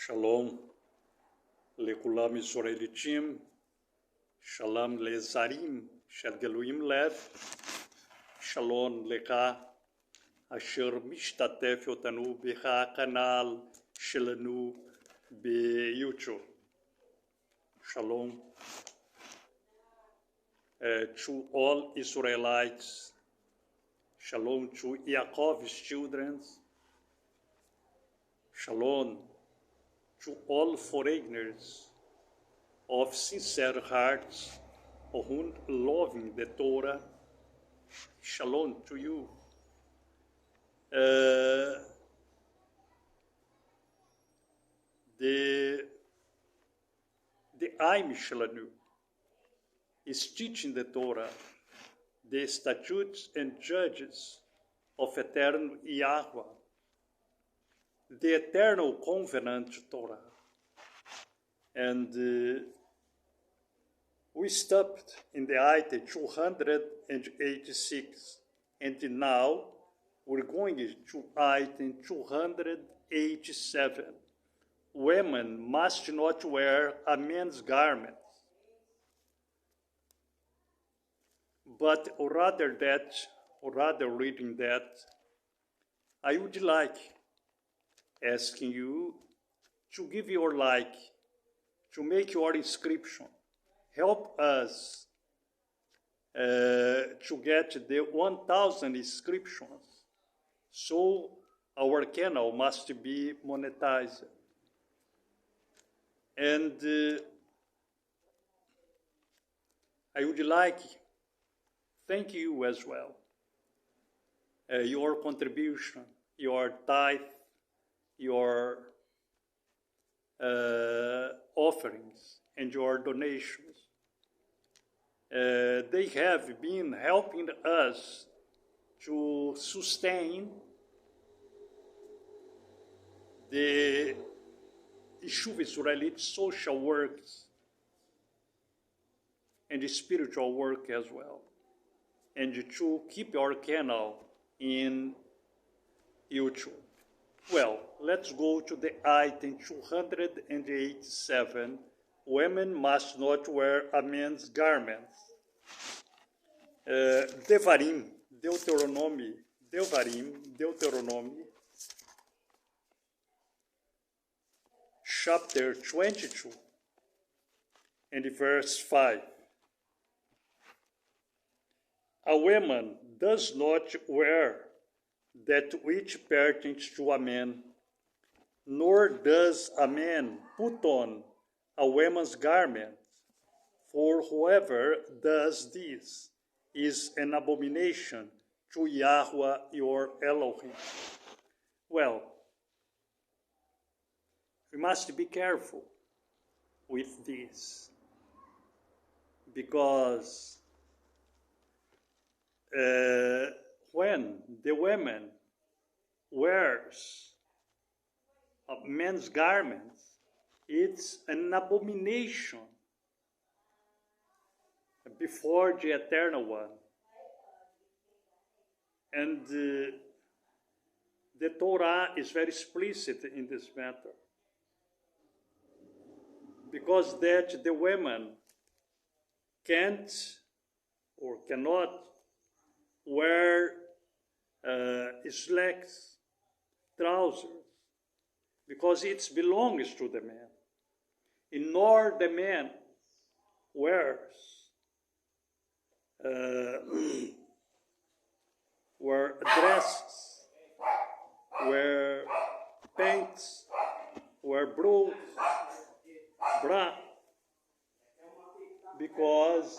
Shalom לכולם ישראליצ'ים, שלום לזרים של גלויים לב, שלום לך אשר משתתף אותנו בהקנל שלנו ביוטיוב. Shalom to all Israelites, shalom to Yaakov's children, shalom to all foreigners of sincere hearts who loving the Torah. Shalom to you. The Aim Shalanu is teaching the Torah, the statutes and judges of eternal Yahweh, the eternal covenant Torah. And we stopped in the item 286, and now we're going to item 287. Women must not wear a man's garment. But rather reading that, I would like asking you to give your like, to make your inscription. Help us to get the 1,000 inscriptions. So our channel must be monetized. And I would like thank you as well. Your contribution, your tithe, your offerings, and your donations. They have been helping us to sustain the Yishuv Israelite social works and the spiritual work as well, and to keep our channel in YouTube. Well, let's go to the item 287. Women must not wear a man's garments. Deuteronomy, chapter 22, and verse 5. A woman does not wear that which pertains to a man, nor does a man put on a woman's garment, for whoever does this is an abomination to Yahweh your Elohim. Well, we must be careful with this, because when the woman wears a man's garments, it's an abomination before the Eternal One. And the Torah is very explicit in this matter, because that the women can't or cannot wear slacks, trousers, because it belongs to the man. And nor the man wears wear dresses, wear pants, wear bra, because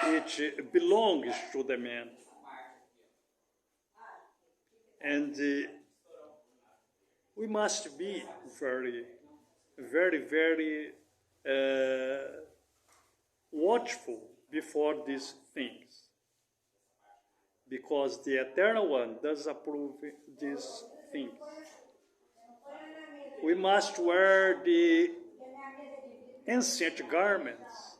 it belongs to the man. And we must be very, very, very watchful before these things, because the Eternal One does approve these things. We must wear the ancient garments,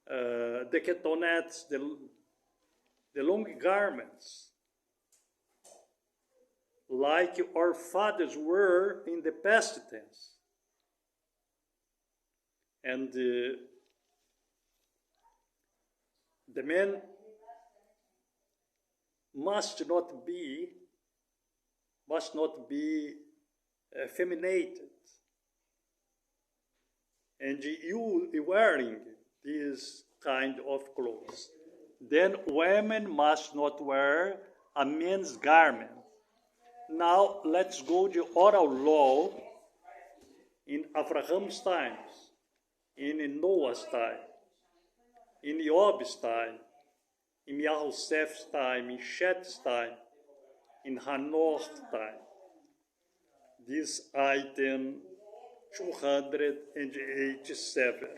the ketonettes, the long garments, like our fathers were in the past tense. And the man must not be effeminated. And you wearing this kind of clothes. Then women must not wear a man's garment. Now let's go to oral law in Abraham's times, in Noah's time, in Job's time, in Yahusheth's time, in Shet's time, in Hanoch's time. This item 287.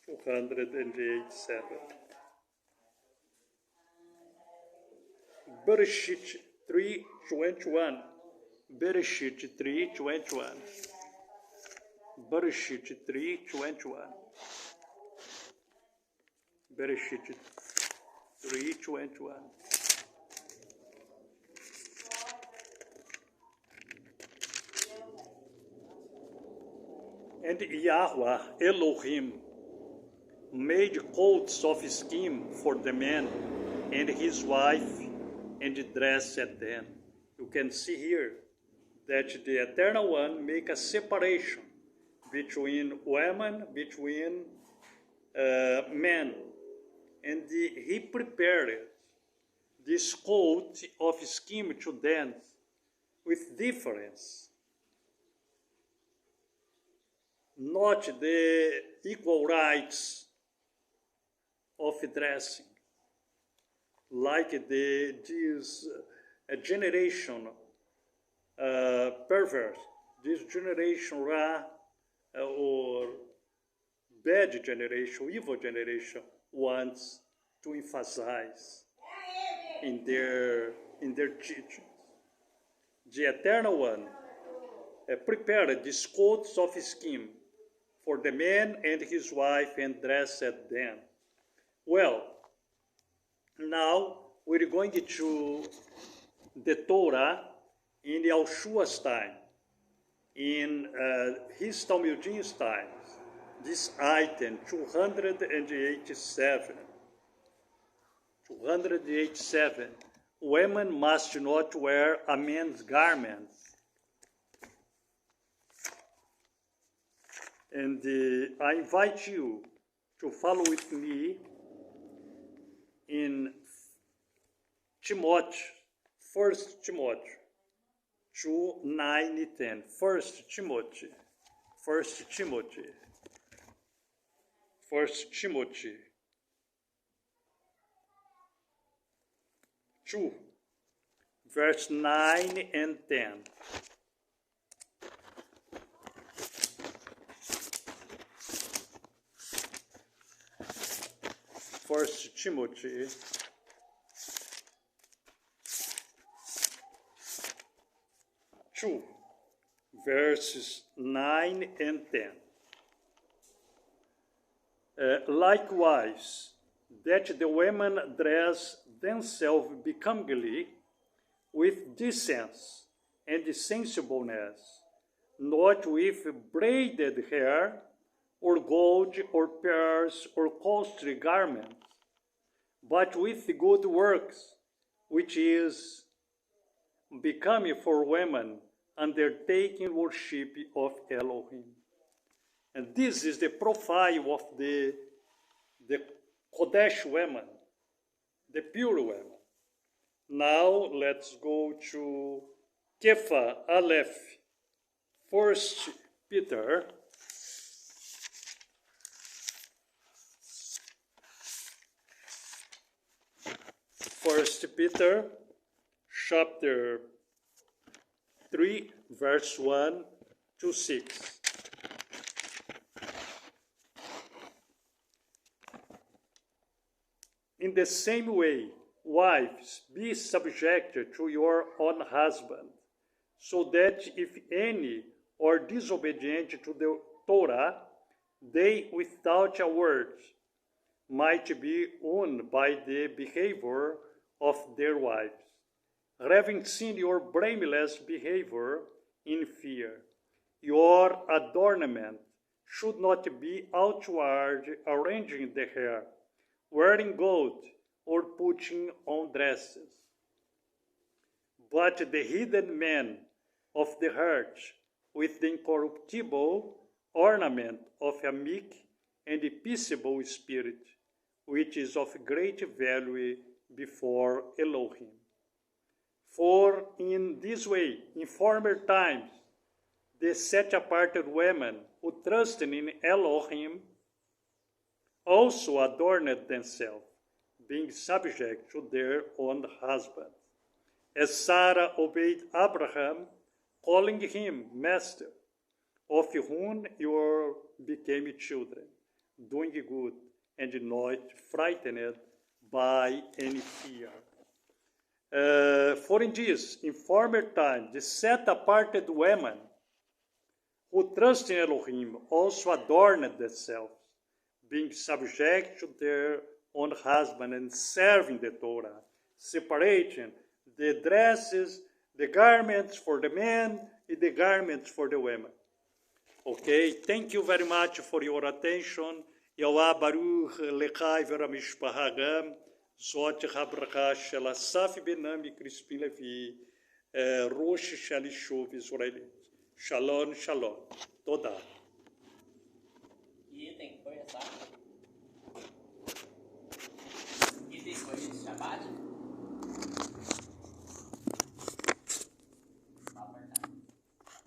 287. Bereshit 3:21. Bereshit 3:21. Bereshit 3:21. Bereshit 3:21. And Yahweh Elohim made coats of skin for the man and his wife and dressed them. You can see here that the Eternal One make a separation between women, between men. And he prepared this coat of skin to them with difference. Not the equal rights of dressing, like this generation perverse, this generation or bad generation, evil generation wants to emphasize in their teachings. The Eternal One prepared these coats of skin for the man and his wife and dressed them. Well, now we're going to the Torah in Yahushua's time, in his Talmudine's time. This item 287. 287. Women must not wear a man's garments. And I invite you to follow with me in Timothy, 1 Timothy 2, 9, 10. 1 Timothy 2, verse 9 and 10. First Timothy 2, verses 9 and 10. Likewise, that the women dress themselves becomingly with decency and sensibleness, not with braided hair, or gold, or pearls, or costly garments, but with good works, which is becoming for women undertaking worship of Elohim. And this is the profile of the Kodesh women, the pure women. Now let's go to Kefa Aleph, 1 Peter. 1 Peter chapter 3, verse 1 to 6. In the same way, wives, be subjected to your own husband, so that if any are disobedient to the Torah, they without a word might be won by the behavior of their wives, having seen your blameless behavior in fear. Your adornment should not be outward arranging the hair, wearing gold, or putting on dresses. But the hidden man of the heart, with the incorruptible ornament of a meek and peaceable spirit, which is of great value before Elohim. For in this way, in former times, the set-apart women who trusted in Elohim also adorned themselves, being subject to their own husbands. As Sarah obeyed Abraham, calling him master, of whom you became children, doing good and not frightened by any fear. For in this, in former times, the set-apart women who trust in Elohim also adorned themselves, being subject to their own husband and serving the Torah, separating the dresses, the garments for the men, and the garments for the women. Okay, thank you very much for your attention. Yahweh Baruch Lechai Veramishpaha Gam, Zot Habracha Shelasaf Benami Crispin Levi, Rosh Shalishov Israeli. Shalom, shalom. Toda.